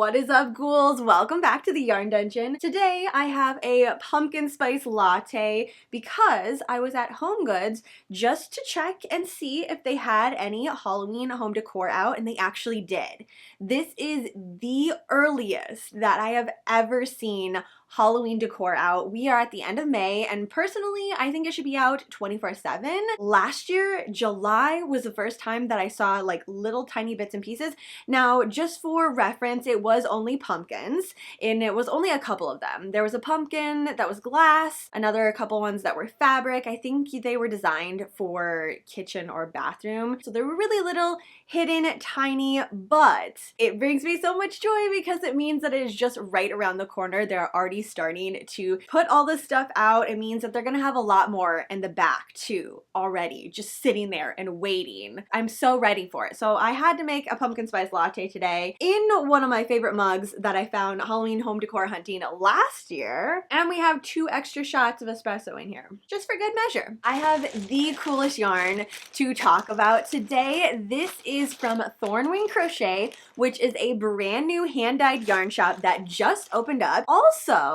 What is up, ghouls? Welcome back to the Yarn Dungeon. Today I have a pumpkin spice latte because I was at Home Goods just to check and see if they had any Halloween home decor out, and they actually did. This is the earliest that I have ever seen Halloween decor out. We are at the end of May, and personally, I think it should be out 24/7. Last year, July was the first time that I saw like little tiny bits and pieces. Now, just for reference, it was only pumpkins, and it was only a couple of them. There was a pumpkin that was glass, another couple ones that were fabric. I think they were designed for kitchen or bathroom. So they were really little, hidden, tiny, but it brings me so much joy because it means that it is just right around the corner. They're already starting to put all this stuff out. It means that they're gonna have a lot more in the back too already, just sitting there and waiting. I'm so ready for it. So I had to make a pumpkin spice latte today in one of my favorite mugs that I found Halloween home decor hunting last year. And we have 2 extra shots of espresso in here, just for good measure. I have the coolest yarn to talk about today. This is from Thorn Crochet, which is a brand new hand-dyed yarn shop that just opened up. Also,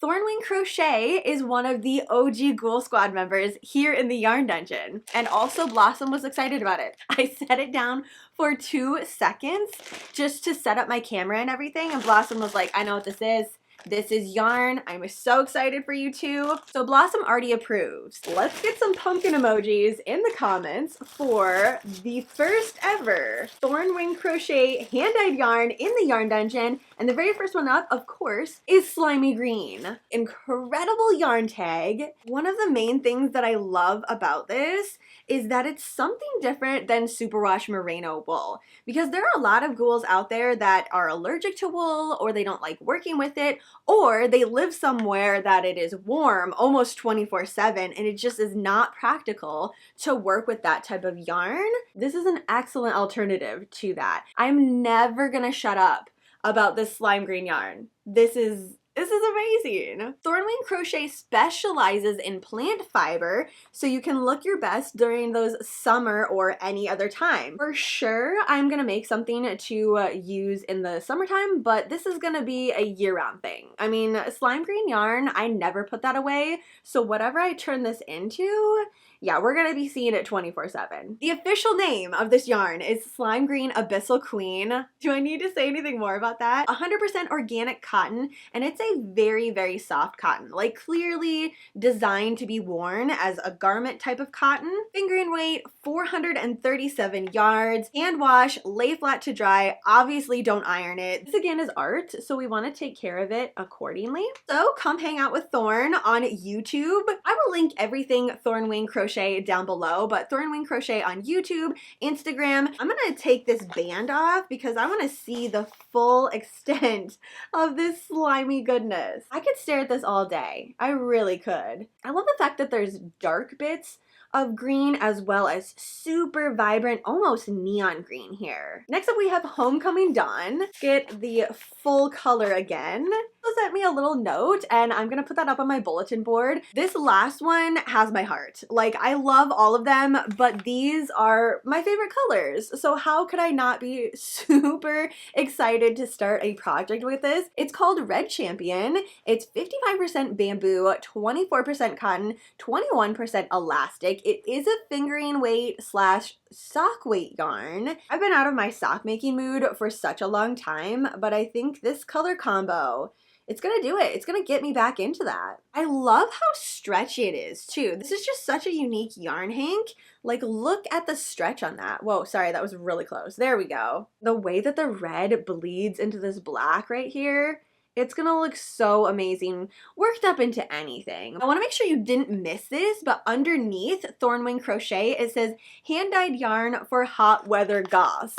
Thorn Crochet is one of the OG Ghoul Squad members here in the Yarn Dungeon. And also Blossom was excited about it. I set it down for 2 seconds just to set up my camera and everything, and Blossom was like, I know what this is. This is yarn. I'm so excited for you too. So Blossom already approves. Let's get some pumpkin emojis in the comments for the first ever Thorn Crochet hand-dyed yarn in the Yarn Dungeon. And the very first one up, of course, is Slimy Green. Incredible yarn tag. One of the main things that I love about this is that it's something different than superwash merino wool, because there are a lot of ghouls out there that are allergic to wool, or they don't like working with it, or they live somewhere that it is warm almost 24/7 and it just is not practical to work with that type of yarn. This is an excellent alternative to that. I'm never gonna shut up about this slime green yarn. This is amazing. Thorn Crochet specializes in plant fiber, so you can look your best during those summer or any other time. For sure, I'm gonna make something to use in the summertime, but this is gonna be a year-round thing. I mean, slime green yarn, I never put that away, so whatever I turn this into, yeah, we're gonna be seeing it 24/7. The official name of this yarn is Slime Green Abyssal Queen. Do I need to say anything more about that? 100% organic cotton, and it's a very, very soft cotton, like clearly designed to be worn as a garment type of cotton. Fingering weight, 437 yards, hand wash, lay flat to dry. Obviously don't iron it. This again is art, so we want to take care of it accordingly. So come hang out with Thorn on YouTube. I will link everything Thorn Crochet down below, but Thorn Crochet on YouTube, Instagram. I'm gonna take this band off because I want to see the full extent of this slimy goodness. I could stare at this all day. I really could. I love the fact that there's dark bits of green as well as super vibrant, almost neon green here. Next up we have Homecoming Dawn. Get the full color again. They sent me a little note, and I'm gonna put that up on my bulletin board. This last one has my heart. Like, I love all of them, but these are my favorite colors. So how could I not be super excited to start a project with this? It's called Red Champion. It's 55% bamboo, 24% cotton, 21% elastic. It is a fingering weight / sock weight yarn. I've been out of my sock making mood for such a long time, but I think this color combo, it's gonna do it. It's gonna get me back into that. I love how stretchy it is too. This is just such a unique yarn hank. Like, look at the stretch on that. Whoa, sorry, that was really close. There we go. The way that the red bleeds into this black right here, it's gonna look so amazing, worked up into anything. I wanna make sure you didn't miss this, but underneath Thorn Crochet, it says hand-dyed yarn for hot weather goths.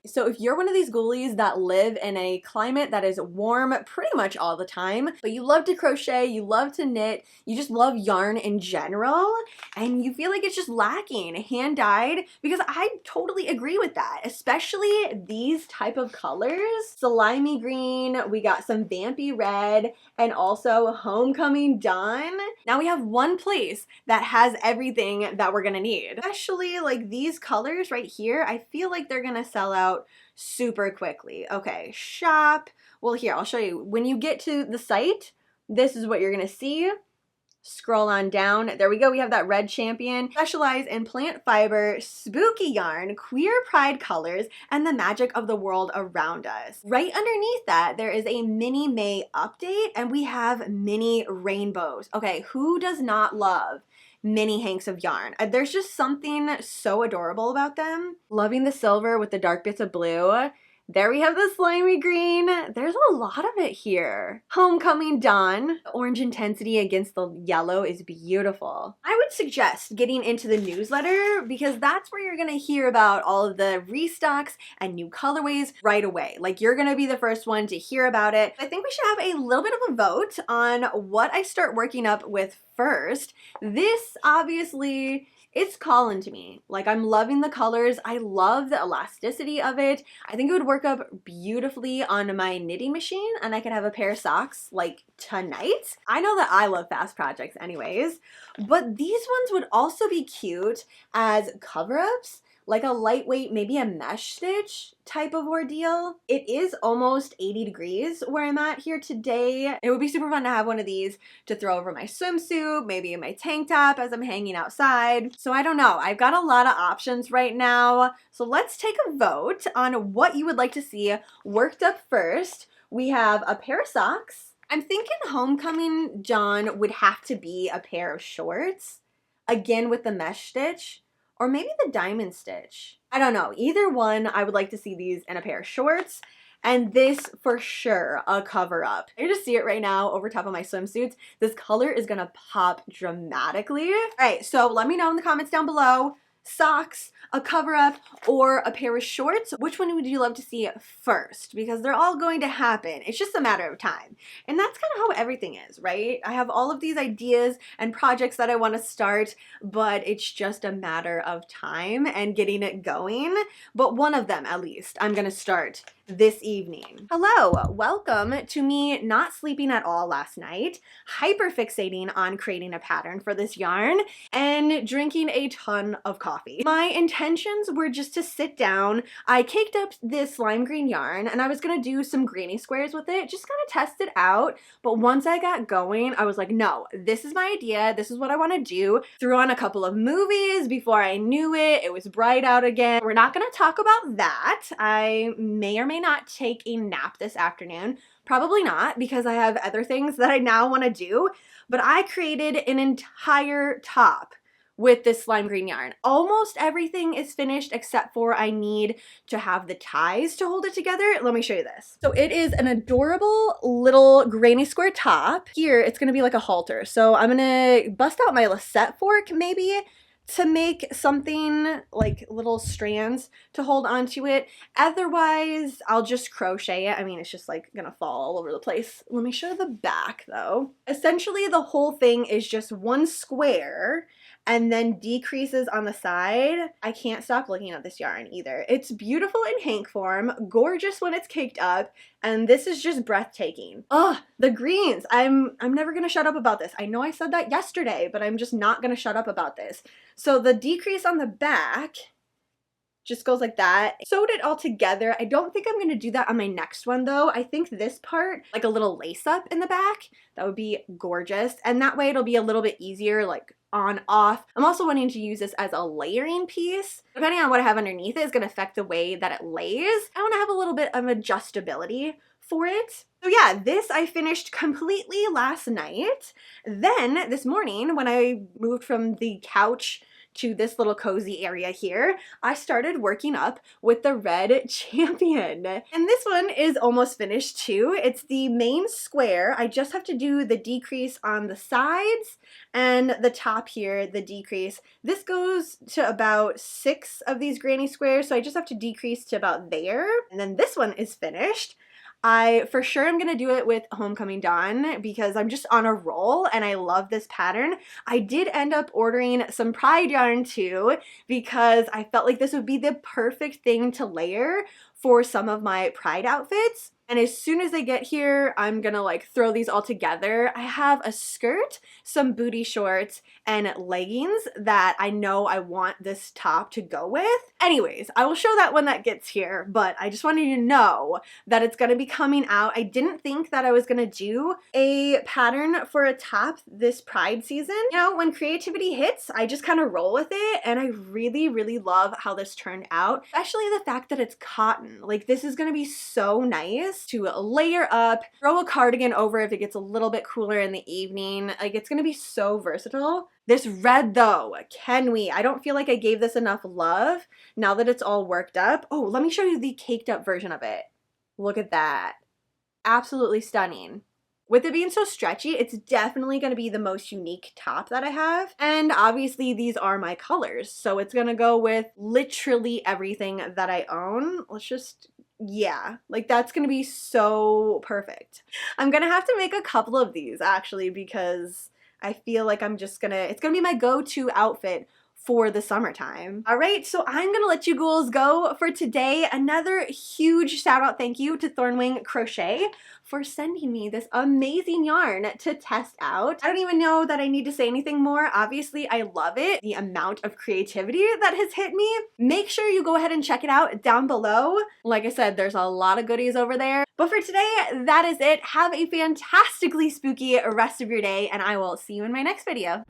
So if you're one of these ghoulies that live in a climate that is warm pretty much all the time, but you love to crochet, you love to knit, you just love yarn in general, and you feel like it's just lacking hand-dyed, because I totally agree with that, especially these type of colors. Slimy green, we got some vampy red, and also Homecoming Dawn. Now we have one place that has everything that we're gonna need. Especially like these colors right here, I feel like they're gonna sell out super quickly. Okay, shop, Well, here, I'll show you. When you get to the site, this is what you're gonna see. Scroll on down. There we go. We have that red champion. Specialize in plant fiber, spooky yarn, queer pride colors, and the magic of the world around us. Right underneath that, there is a mini May update, and we have mini rainbows. Okay, who does not love mini hanks of yarn? There's just something so adorable about them. Loving the silver with the dark bits of blue. There we have the slimy green. There's a lot of it here. Homecoming Dawn. The orange intensity against the yellow is beautiful. I would suggest getting into the newsletter because that's where you're gonna hear about all of the restocks and new colorways right away. Like, you're gonna be the first one to hear about it. I think we should have a little bit of a vote on what I start working up with first. This obviously, it's calling to me. Like, I'm loving the colors. I love the elasticity of it. I think it would work up beautifully on my knitting machine, and I could have a pair of socks like tonight. I know that I love fast projects anyways, but these ones would also be cute as cover-ups, like a lightweight, maybe a mesh stitch type of ordeal. It is almost 80 degrees where I'm at here today. It would be super fun to have one of these to throw over my swimsuit, maybe in my tank top as I'm hanging outside. So I don't know, I've got a lot of options right now. So let's take a vote on what you would like to see worked up first. We have a pair of socks. I'm thinking Homecoming Dawn would have to be a pair of shorts, again with the mesh stitch. Or maybe the diamond stitch. I don't know. Either one, I would like to see these in a pair of shorts. And this, for sure, a cover up. I just see it right now over top of my swimsuits. This color is gonna pop dramatically. All right, so let me know in the comments down below. Socks, a cover up, or a pair of shorts. Which one would you love to see first? Because they're all going to happen. It's just a matter of time. And that's kind of how everything is, right? I have all of these ideas and projects that I want to start, but it's just a matter of time and getting it going. But one of them, at least, I'm going to start this evening. Hello, welcome to me not sleeping at all last night, hyper fixating on creating a pattern for this yarn, and drinking a ton of coffee. My intentions were just to sit down. I caked up this lime green yarn and I was gonna do some granny squares with it, just kind of test it out. But once I got going, I was like, no, this is my idea. This is what I want to do. Threw on a couple of movies before I knew it. It was bright out again. We're not gonna talk about that. I may or may not take a nap this afternoon. Probably not, because I have other things that I now want to do. But I created an entire top with this slime green yarn. Almost everything is finished except for I need to have the ties to hold it together. Let me show you this. So it is an adorable little granny square top. Here, it's gonna be like a halter. So I'm gonna bust out my Lisette fork maybe to make something like little strands to hold onto it. Otherwise, I'll just crochet it. I mean, it's just like gonna fall all over the place. Let me show the back though. Essentially, the whole thing is just one square and then decreases on the side. I can't stop looking at this yarn either. It's beautiful in hank form, gorgeous when it's caked up, and this is just breathtaking. Oh, the greens. I'm never gonna shut up about this. I know I said that yesterday, but I'm just not gonna shut up about this. So the decrease on the back just goes like that. Sewed it all together. I don't think I'm gonna do that on my next one though. I think this part, like a little lace up in the back, that would be gorgeous. And that way it'll be a little bit easier, like on, off. I'm also wanting to use this as a layering piece. Depending on what I have underneath it is gonna affect the way that it lays. I wanna have a little bit of adjustability for it. So yeah, this I finished completely last night. Then this morning when I moved from the couch to this little cozy area here, I started working up with the red champion. And this one is almost finished too. It's the main square. I just have to do the decrease on the sides and the top here, the decrease. This goes to about 6 of these granny squares, so I just have to decrease to about there. And then this one is finished. I for sure am gonna do it with Homecoming Dawn because I'm just on a roll and I love this pattern. I did end up ordering some Pride yarn too because I felt like this would be the perfect thing to layer for some of my Pride outfits. And as soon as they get here, I'm gonna like throw these all together. I have a skirt, some booty shorts, and leggings that I know I want this top to go with. Anyways, I will show that when that gets here, but I just wanted you to know that it's gonna be coming out. I didn't think that I was gonna do a pattern for a top this Pride season. You know, when creativity hits, I just kind of roll with it, and I really, really love how this turned out, especially the fact that it's cotton. Like, this is gonna be so nice to layer up, throw a cardigan over if it gets a little bit cooler in the evening. Like, it's gonna be so versatile. This red though, can we? I don't feel like I gave this enough love now that it's all worked up. Oh, let me show you the caked up version of it. Look at that. Absolutely stunning. With it being so stretchy, it's definitely going to be the most unique top that I have. And obviously these are my colors, so it's going to go with literally everything that I own. Let's just, yeah, like that's going to be so perfect. I'm going to have to make a couple of these actually, because I feel like it's gonna be my go-to outfit for the summertime. All right, so I'm gonna let you ghouls go for today. Another huge shout out thank you to Thorn Crochet for sending me this amazing yarn to test out. I don't even know that I need to say anything more. Obviously, I love it. The amount of creativity that has hit me. Make sure you go ahead and check it out down below. Like I said, there's a lot of goodies over there. But for today, that is it. Have a fantastically spooky rest of your day, and I will see you in my next video.